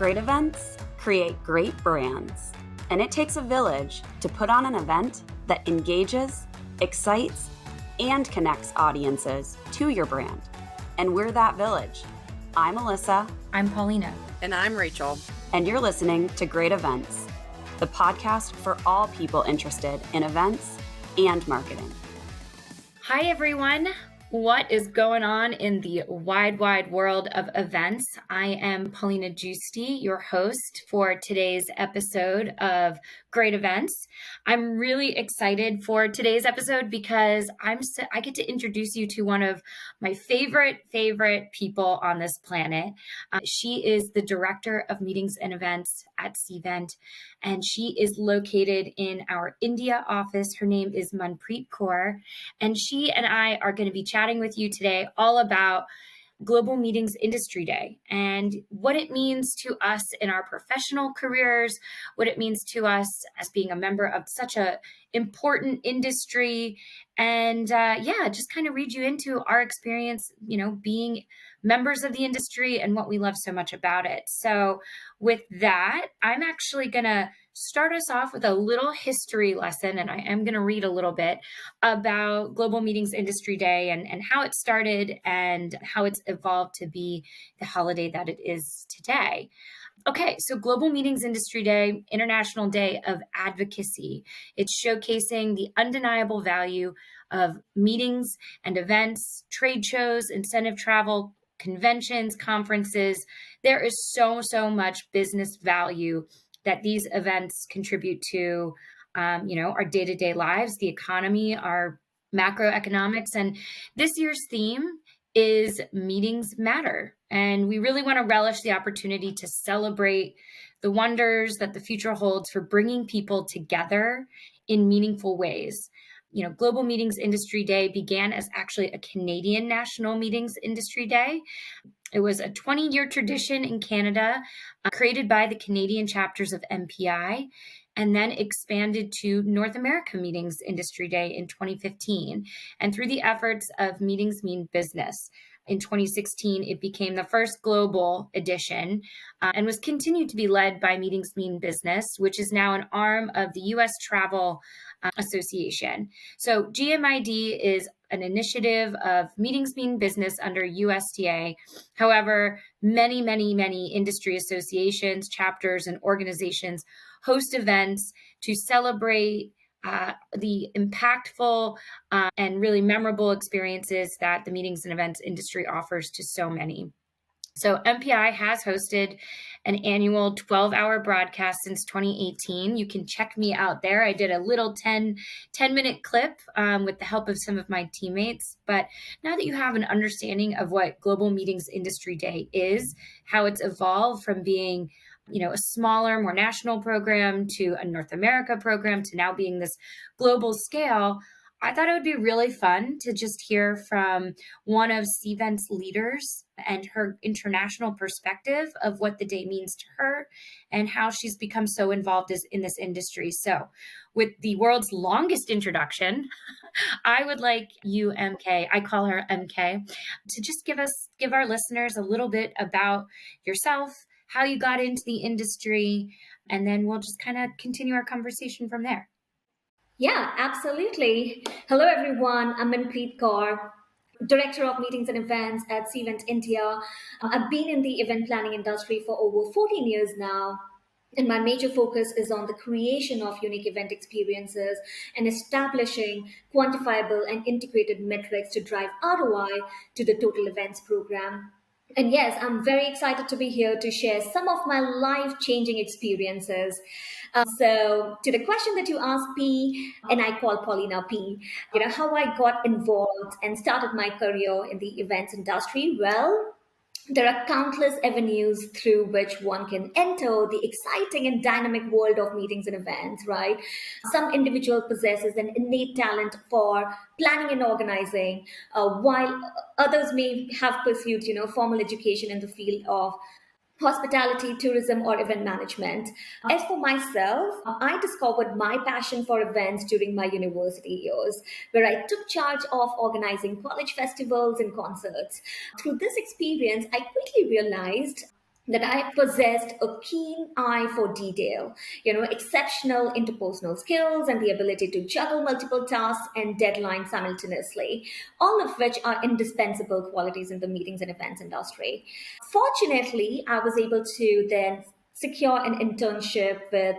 Great events create great brands, and it takes a village to put on an event that engages, excites, and connects audiences to your brand. And we're that village. I'm Alyssa. I'm Paulina. And I'm Rachel. And you're listening to Great Events, the podcast for all people interested in events and marketing. Hi, everyone. What is going on in the wide world of events? I am Paulina Giusti, your host for today's episode of Great Events. I'm really excited for today's episode because I get to introduce you to one of my favorite people on this planet. She is the director of meetings and events at Cvent, and she is located in our India office. Her name is Manpreet Kaur, and she and I are going to be chatting with you today all about Global Meetings Industry Day and what it means to us in our professional careers, what it means to us as being a member of such a important industry, and just kind of read you into our experience, being members of the industry and what we love so much about it. So with that, I'm actually going to start us off with a little history lesson, and I am going to read a little bit about Global Meetings Industry Day and how it started and how it's evolved to be the holiday that it is today. Okay, so Global Meetings Industry Day, International Day of Advocacy. It's showcasing the undeniable value of meetings and events, trade shows, incentive travel, conventions, conferences. There is so much business value that these events contribute to, our day-to-day lives, the economy, our macroeconomics. And this year's theme is Meetings Matter. And we really want to relish the opportunity to celebrate the wonders that the future holds for bringing people together in meaningful ways. Global Meetings Industry Day began as actually a Canadian National Meetings Industry Day. It was a 20-year tradition in Canada, created by the Canadian chapters of MPI, and then expanded to North America Meetings Industry Day in 2015. And through the efforts of Meetings Mean Business, in 2016, it became the first global edition and was continued to be led by Meetings Mean Business, which is now an arm of the U.S. Travel Association. So GMID is an initiative of Meetings Mean Business under USTA. However, many industry associations, chapters, and organizations host events to celebrate the impactful and really memorable experiences that the meetings and events industry offers to so many. So MPI has hosted an annual 12-hour broadcast since 2018. You can check me out there. I did a little 10-minute clip with the help of some of my teammates. But now that you have an understanding of what Global Meetings Industry Day is, how it's evolved from being a smaller, more national program to a North America program to now being this global scale, I thought it would be really fun to just hear from one of Cvent's leaders and her international perspective of what the day means to her and how she's become so involved in this industry. So with the world's longest introduction, I would like you, MK, I call her MK, to just give our listeners a little bit about yourself, how you got into the industry, and then we'll just kind of continue our conversation from there. Yeah, absolutely. Hello, everyone. I'm Manpreet Kaur, Director of Meetings and Events at Cvent India. I've been in the event planning industry for over 14 years now. And my major focus is on the creation of unique event experiences and establishing quantifiable and integrated metrics to drive ROI to the total events program. And yes, I'm very excited to be here to share some of my life-changing experiences. So to the question that you asked, P, and I call Paulina P, how I got involved and started my career in the events industry. Well, there are countless avenues through which one can enter the exciting and dynamic world of meetings and events, right? Some individual possesses an innate talent for planning and organizing, while others may have pursued, formal education in the field of hospitality, tourism, or event management. As for myself, I discovered my passion for events during my university years, where I took charge of organizing college festivals and concerts. Through this experience, I quickly realized that I possessed a keen eye for detail, exceptional interpersonal skills, and the ability to juggle multiple tasks and deadlines simultaneously, all of which are indispensable qualities in the meetings and events industry. Fortunately, I was able to then secure an internship with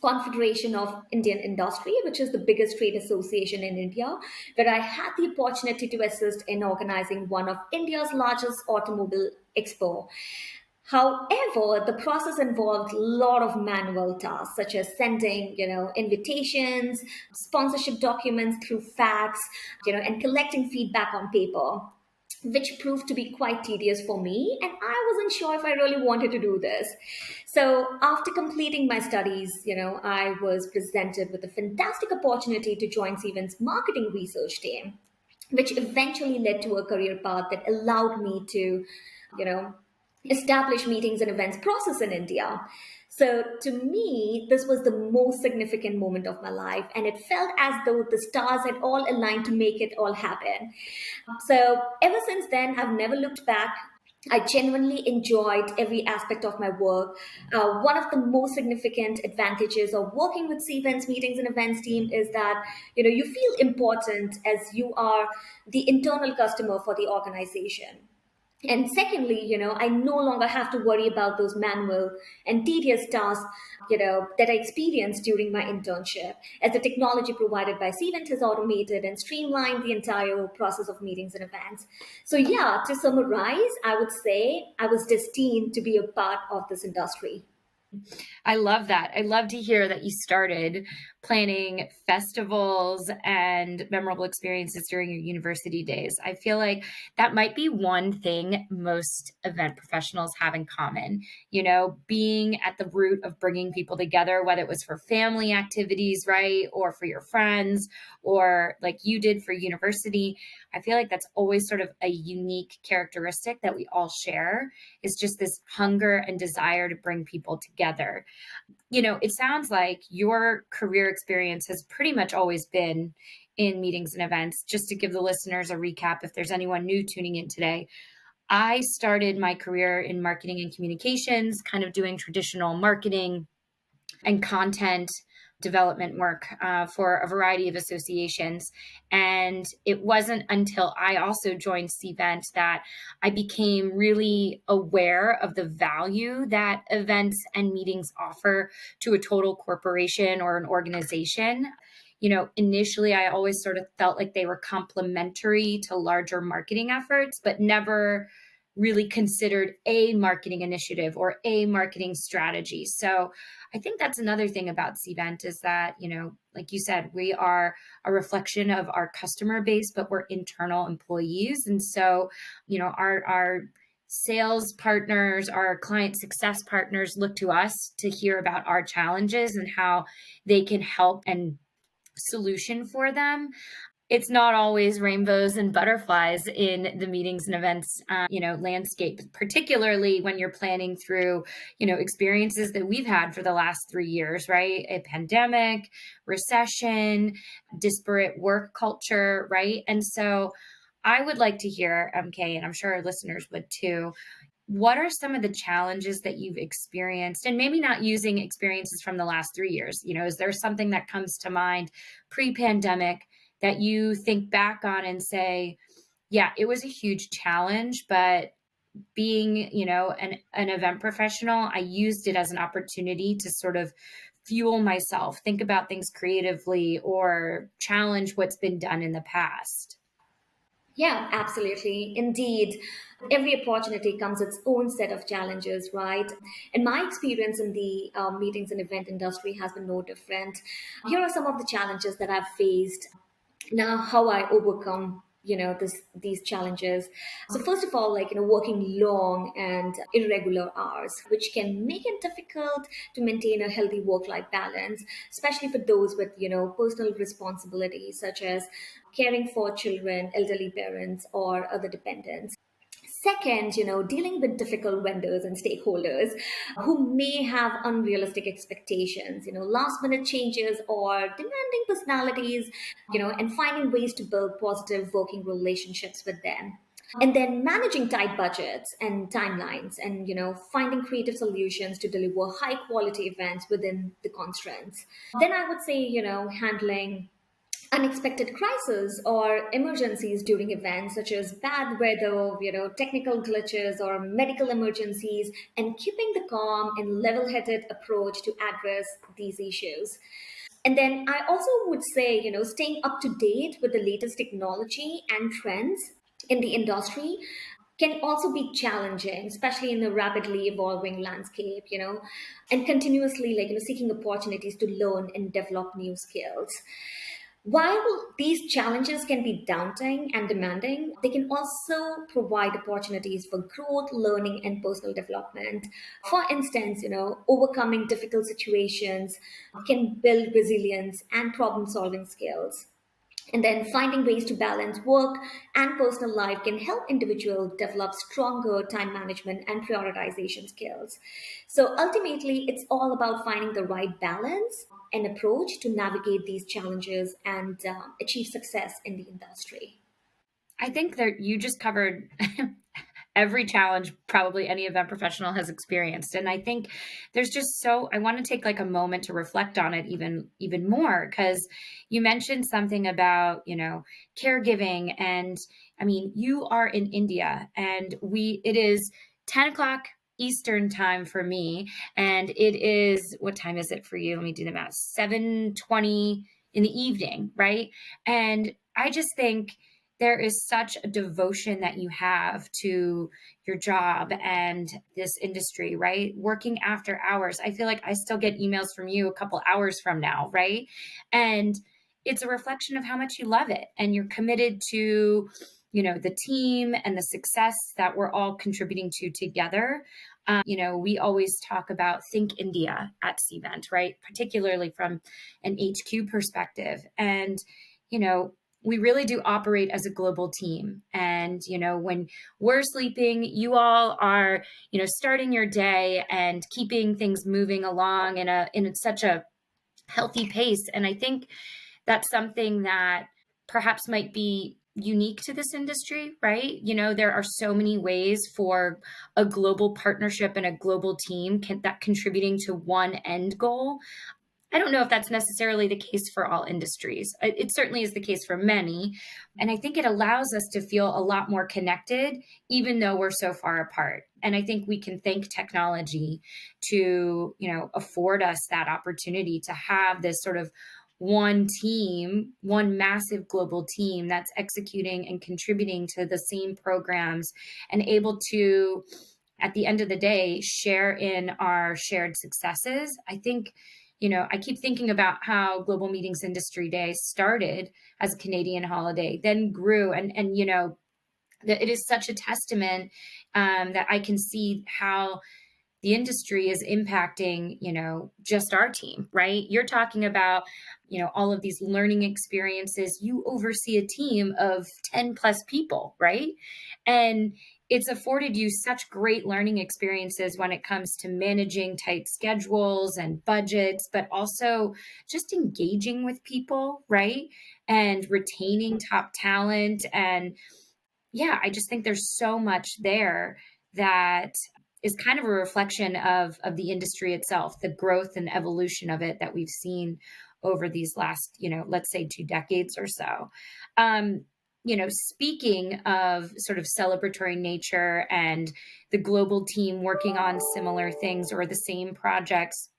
Confederation of Indian Industry, which is the biggest trade association in India, where I had the opportunity to assist in organizing one of India's largest automobile expo. However, the process involved a lot of manual tasks, such as sending, invitations, sponsorship documents through fax, and collecting feedback on paper, which proved to be quite tedious for me. And I wasn't sure if I really wanted to do this. So after completing my studies, I was presented with a fantastic opportunity to join Cvent's marketing research team, which eventually led to a career path that allowed me to, you know, establish meetings and events process in India. So to me, this was the most significant moment of my life, and it felt as though the stars had all aligned to make it all happen. So ever since then, I've never looked back. I genuinely enjoyed every aspect of my work. One of the most significant advantages of working with Cvent's meetings and events team is that you feel important as you are the internal customer for the organization. And secondly, I no longer have to worry about those manual and tedious tasks, that I experienced during my internship, as the technology provided by Cvent has automated and streamlined the entire process of meetings and events. So yeah, to summarize, I would say I was destined to be a part of this industry. I love that. I love to hear that you started planning festivals and memorable experiences during your university days. I feel like that might be one thing most event professionals have in common, being at the root of bringing people together, whether it was for family activities, right? Or for your friends, or like you did for university. I feel like that's always sort of a unique characteristic that we all share, is just this hunger and desire to bring people together. It sounds like your career experience has pretty much always been in meetings and events. Just to give the listeners a recap, if there's anyone new tuning in today, I started my career in marketing and communications, kind of doing traditional marketing and content development work for a variety of associations. And it wasn't until I also joined Cvent that I became really aware of the value that events and meetings offer to a total corporation or an organization. Initially, I always sort of felt like they were complementary to larger marketing efforts, but never really considered a marketing initiative or a marketing strategy. So I think that's another thing about Cvent is that, like you said, we are a reflection of our customer base, but we're internal employees. And so, our sales partners, our client success partners look to us to hear about our challenges and how they can help and solution for them. It's not always rainbows and butterflies in the meetings and events, landscape, particularly when you're planning through, experiences that we've had for the last 3 years, right? A pandemic, recession, disparate work culture, right? And so I would like to hear, MK, and I'm sure our listeners would too, what are some of the challenges that you've experienced, and maybe not using experiences from the last 3 years? Is there something that comes to mind pre-pandemic that you think back on and say, yeah, it was a huge challenge, but being, an event professional, I used it as an opportunity to sort of fuel myself, think about things creatively, or challenge what's been done in the past? Yeah, absolutely. Indeed. Every opportunity comes its own set of challenges, right? And my experience in the meetings and event industry has been no different. Here are some of the challenges that I've faced. Now, how I overcome these challenges. So first of all, working long and irregular hours, which can make it difficult to maintain a healthy work-life balance, especially for those with personal responsibilities such as caring for children, elderly parents, or other dependents. Second, dealing with difficult vendors and stakeholders who may have unrealistic expectations, last minute changes or demanding personalities, and finding ways to build positive working relationships with them. And then managing tight budgets and timelines and finding creative solutions to deliver high quality events within the constraints. Then I would say handling unexpected crises or emergencies during events such as bad weather, technical glitches or medical emergencies, and keeping the calm and level-headed approach to address these issues. And then I also would say, staying up to date with the latest technology and trends in the industry can also be challenging, especially in the rapidly evolving landscape, and continuously seeking opportunities to learn and develop new skills. While these challenges can be daunting and demanding, they can also provide opportunities for growth, learning, and personal development. For instance, overcoming difficult situations can build resilience and problem solving skills. And then finding ways to balance work and personal life can help individuals develop stronger time management and prioritization skills. So ultimately, it's all about finding the right balance and approach to navigate these challenges and achieve success in the industry. I think that you just covered every challenge probably any event professional has experienced. And I think there's just I want to take like a moment to reflect on it even more, because you mentioned something about, caregiving. And I mean, you are in India and it is 10 o'clock Eastern time for me. And it is, what time is it for you? Let me do the math. 7:20 in the evening, right? And I just think there is such a devotion that you have to your job and this industry, right? Working after hours. I feel like I still get emails from you a couple hours from now, right? And it's a reflection of how much you love it and you're committed to, the team and the success that we're all contributing to together. We always talk about Think India at Cvent, right? Particularly from an HQ perspective. And, we really do operate as a global team. And, when we're sleeping, you all are, starting your day and keeping things moving along in such a healthy pace. And I think that's something that perhaps might be unique to this industry, right? There are so many ways for a global partnership and a global team that contributing to one end goal. I don't know if that's necessarily the case for all industries. It certainly is the case for many. And I think it allows us to feel a lot more connected, even though we're so far apart. And I think we can thank technology to, afford us that opportunity to have this sort of one team, one massive global team that's executing and contributing to the same programs and able to, at the end of the day, share in our shared successes. I think, I keep thinking about how Global Meetings Industry Day started as a Canadian holiday, then grew. And that it is such a testament that I can see how the industry is impacting, just our team, right? You're talking about, all of these learning experiences. You oversee a team of 10 plus people, right? And it's afforded you such great learning experiences when it comes to managing tight schedules and budgets, but also just engaging with people, right? And retaining top talent. And yeah, I just think there's so much there that is kind of a reflection of the industry itself, the growth and evolution of it that we've seen over these last, let's say 2 decades or so. Speaking of sort of celebratory nature and the global team working on similar things or the same projects,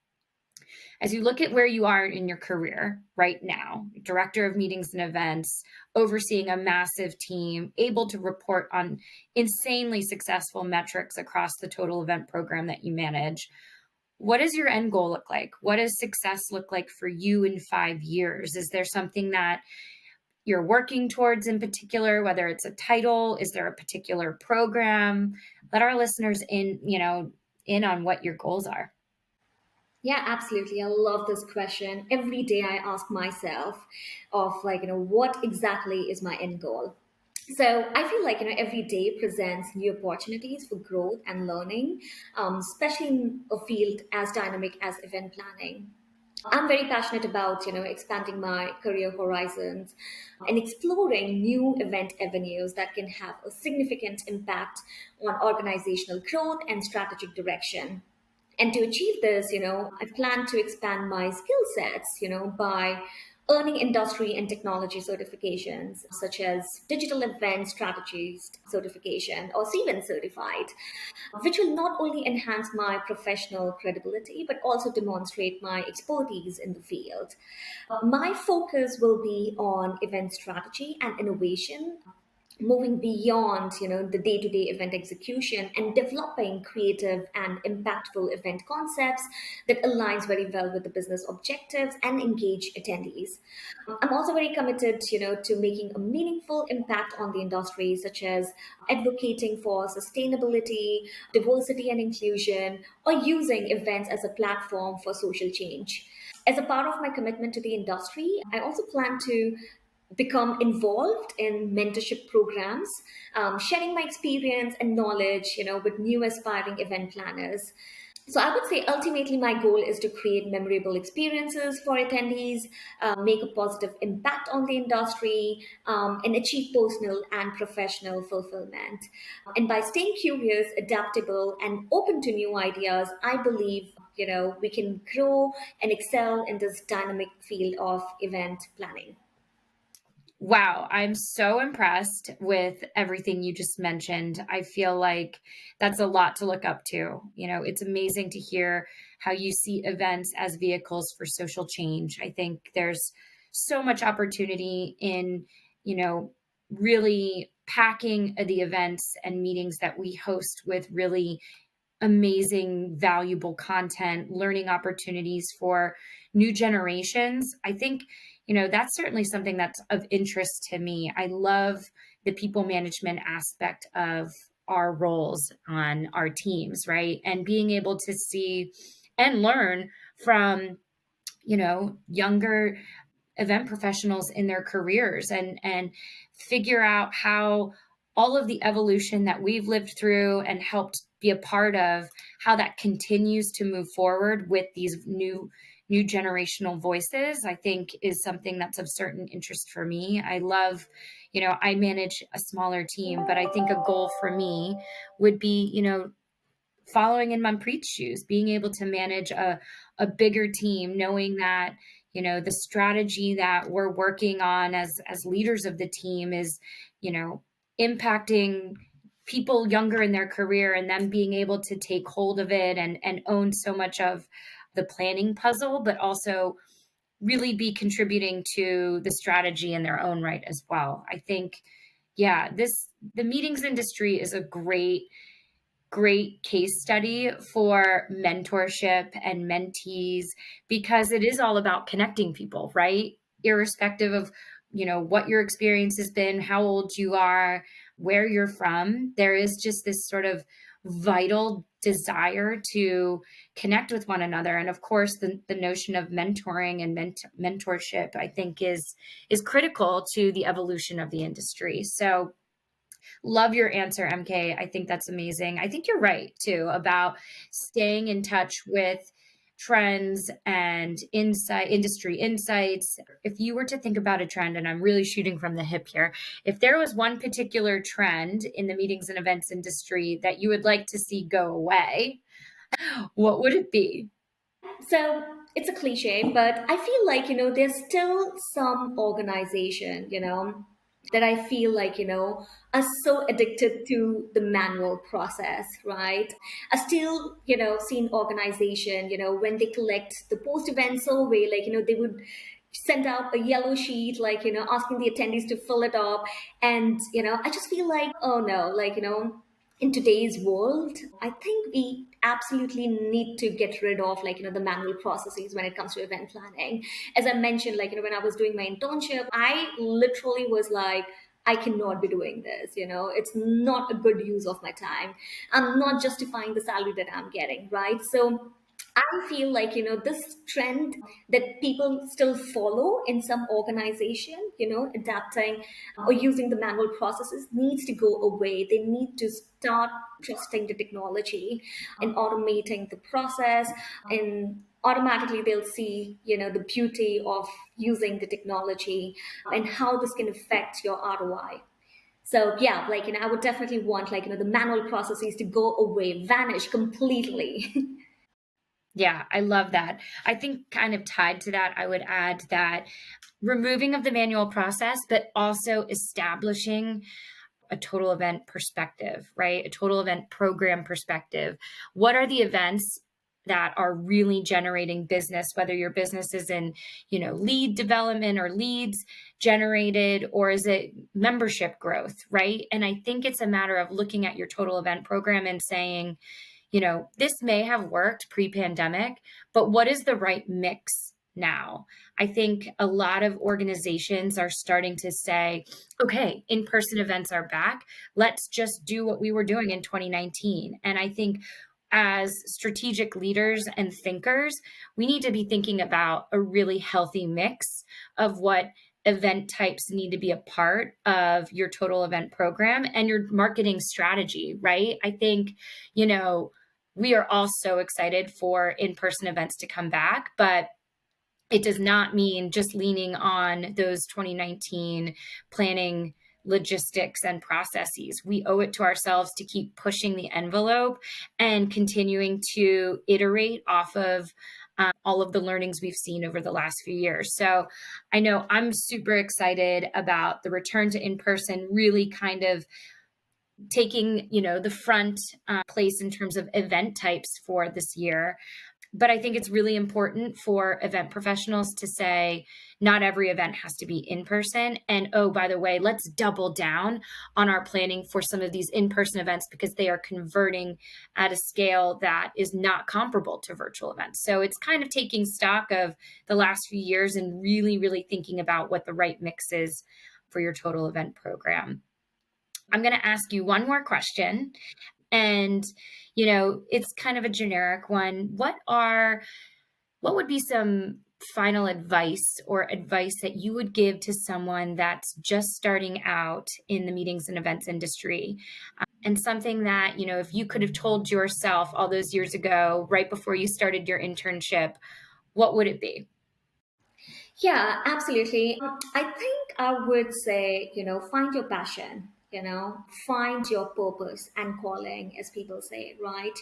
as you look at where you are in your career right now, director of meetings and events, overseeing a massive team, able to report on insanely successful metrics across the total event program that you manage, what does your end goal look like? What does success look like for you in 5 years? Is there something that you're working towards in particular, whether it's a title? Is there a particular program? Let our listeners in on what your goals are. Yeah, absolutely. I love this question. Every day I ask myself of what exactly is my end goal? So I feel like, every day presents new opportunities for growth and learning, especially in a field as dynamic as event planning. I'm very passionate about, expanding my career horizons and exploring new event avenues that can have a significant impact on organizational growth and strategic direction. And to achieve this, I plan to expand my skill sets, by earning industry and technology certifications such as digital event strategist certification or Cvent certified, which will not only enhance my professional credibility but also demonstrate my expertise in the field. My focus will be on event strategy and innovation, moving beyond the day-to-day event execution and developing creative and impactful event concepts that aligns very well with the business objectives and engage attendees. I'm also very committed to making a meaningful impact on the industry, such as advocating for sustainability, diversity and inclusion, or using events as a platform for social change. As a part of my commitment to the industry, I also plan to become involved in mentorship programs, sharing my experience and knowledge, with new aspiring event planners. So I would say ultimately my goal is to create memorable experiences for attendees, make a positive impact on the industry, and achieve personal and professional fulfillment. And by staying curious, adaptable, and open to new ideas, I believe we can grow and excel in this dynamic field of event planning. Wow, I'm so impressed with everything you just mentioned. I feel like that's a lot to look up to. It's amazing to hear how you see events as vehicles for social change. I think there's so much opportunity in, really packing the events and meetings that we host with really amazing, valuable content, learning opportunities for new generations. I think, that's certainly something that's of interest to me. I love the people management aspect of our roles on our teams, right? And being able to see and learn from, younger event professionals in their careers and figure out how all of the evolution that we've lived through and helped be a part of, how that continues to move forward with these new generational voices, I think is something that's of certain interest for me. I love, I manage a smaller team, but I think a goal for me would be, following in Manpreet's shoes, being able to manage a bigger team, knowing that, the strategy that we're working on as leaders of the team is, impacting people younger in their career and them being able to take hold of it and own so much of the planning puzzle, but also really be contributing to the strategy in their own right as well. I think, yeah, the meetings industry is a great case study for mentorship and mentees because it is all about connecting people, right? Irrespective of, what your experience has been, how old you are, where you're from, there is just this sort of vital desire to connect with one another. And of course, the notion of mentoring and mentorship, I think is critical to the evolution of the industry. So love your answer, MK. I think that's amazing. I think you're right too about staying in touch with trends and industry insights. If you were to think about a trend, and I'm really shooting from the hip here, if there was one particular trend in the meetings and events industry that you would like to see go away, what would it be? So it's a cliche, but I feel like, there's still some organization, that I feel like, are so addicted to the manual process, right? I still, seen organization, when they collect the post-event survey, like, they would send out a yellow sheet, like, asking the attendees to fill it up. And, I just feel like, oh no, like, in today's world, I think we absolutely need to get rid of, like, the manual processes when it comes to event planning. As I mentioned, like, when I was doing my internship, I literally was like, I cannot be doing this, it's not a good use of my time. I'm not justifying the salary that I'm getting, right? So I feel like, this trend that people still follow in some organization, adapting or using the manual processes needs to go away. They need to start trusting the technology and automating the process and automatically they'll see, the beauty of using the technology and how this can affect your ROI. So yeah, I would definitely want the manual processes to go away, vanish completely. Yeah, I love that. I think kind of tied to that, I would add that removing of the manual process, but also establishing a total event perspective, right? A total event program perspective. What are the events that are really generating business, whether your business is in, lead development or leads generated, or is it membership growth, right? And I think it's a matter of looking at your total event program and saying, this may have worked pre-pandemic, but what is the right mix now? I think a lot of organizations are starting to say, okay, in-person events are back. Let's just do what we were doing in 2019. And I think as strategic leaders and thinkers, we need to be thinking about a really healthy mix of what event types need to be a part of your total event program and your marketing strategy, right? I think, we are all so excited for in-person events to come back, but it does not mean just leaning on those 2019 planning logistics and processes. We owe it to ourselves to keep pushing the envelope and continuing to iterate off of all of the learnings we've seen over the last few years. So I know I'm super excited about the return to in-person, really kind of taking, the front place in terms of event types for this year. But I think it's really important for event professionals to say, not every event has to be in person. And oh, by the way, let's double down on our planning for some of these in-person events because they are converting at a scale that is not comparable to virtual events. So it's kind of taking stock of the last few years and really, really thinking about what the right mix is for your total event program. I'm going to ask you one more question. And, it's kind of a generic one. What would be some final advice or advice that you would give to someone that's just starting out in the meetings and events industry? And something that, if you could have told yourself all those years ago, right before you started your internship, what would it be? Yeah, absolutely. I think I would say, find your passion, find your purpose and calling, as people say, right?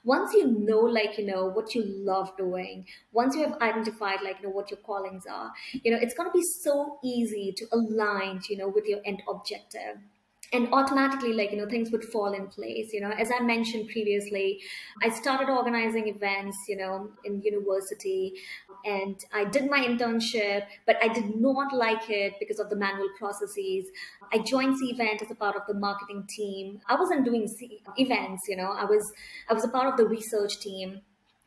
Once what you love doing, once you have identified, what your callings are, it's going to be so easy to align, with your end objective. And automatically, things would fall in place. As I mentioned previously, I started organizing events, in university, and I did my internship, but I did not like it because of the manual processes. I joined Cvent as a part of the marketing team. I wasn't doing events, I was a part of the research team.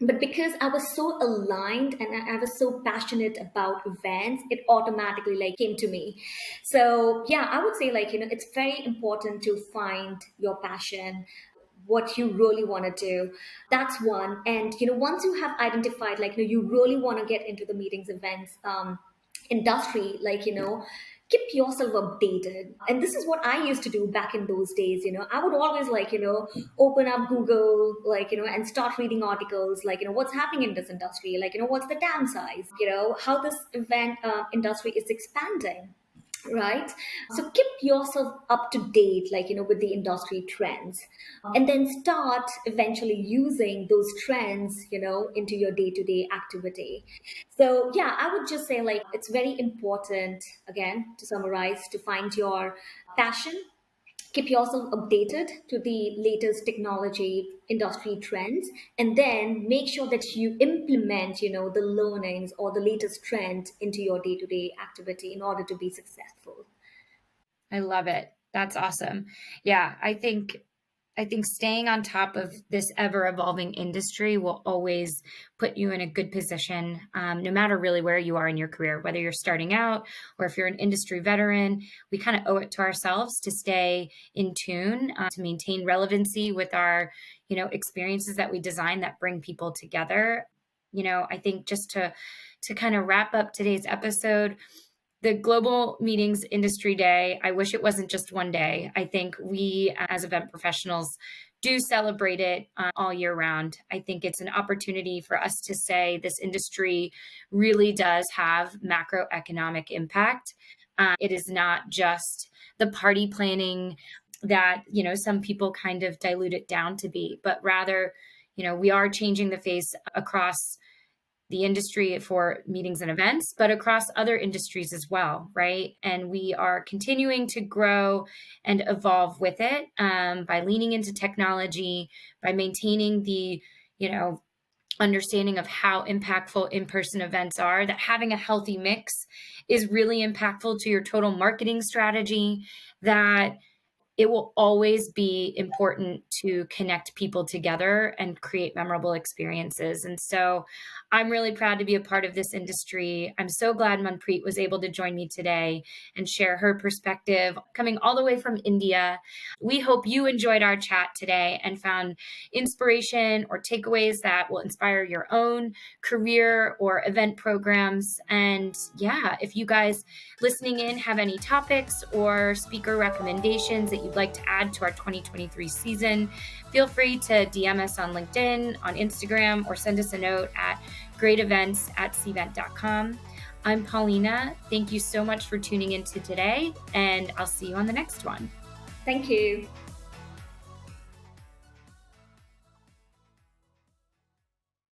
But because I was so aligned and I was so passionate about events, it automatically came to me. So yeah, I would say it's very important to find your passion, what you really want to do. That's one. And once you have identified you really want to get into the meetings, events, industry, keep yourself updated. And this is what I used to do back in those days. I would always open up Google, and start reading articles, what's happening in this industry, what's the downsize, how this event industry is expanding, right? So keep yourself up to date, with the industry trends, and then start eventually using those trends, into your day-to-day activity. So yeah, I would just say it's very important, again, to summarize, to find your passion, keep yourself updated to the latest technology industry trends, and then make sure that you implement the learnings or the latest trend into your day-to-day activity in order to be successful. I love it. That's awesome. Yeah, I think staying on top of this ever evolving industry will always put you in a good position, no matter really where you are in your career, whether you're starting out or if you're an industry veteran. We kind of owe it to ourselves to stay in tune, to maintain relevancy with our, experiences that we design that bring people together. I think just to kind of wrap up today's episode, the Global Meetings Industry Day, I wish it wasn't just one day. I think we as event professionals do celebrate it all year round. I think it's an opportunity for us to say this industry really does have macroeconomic impact. It is not just the party planning that, some people kind of dilute it down to be, but rather, we are changing the face across the industry for meetings and events, but across other industries as well, right? And we are continuing to grow and evolve with it by leaning into technology, by maintaining the, understanding of how impactful in-person events are, that having a healthy mix is really impactful to your total marketing strategy, that it will always be important to connect people together and create memorable experiences. And so I'm really proud to be a part of this industry. I'm so glad Manpreet was able to join me today and share her perspective coming all the way from India. We hope you enjoyed our chat today and found inspiration or takeaways that will inspire your own career or event programs. And yeah, if you guys listening in have any topics or speaker recommendations that you'd like to add to our 2023 season, feel free to DM us on LinkedIn, on Instagram, or send us a note at greatevents@cvent.com. I'm Paulina. Thank you so much for tuning into today, and I'll see you on the next one. Thank you.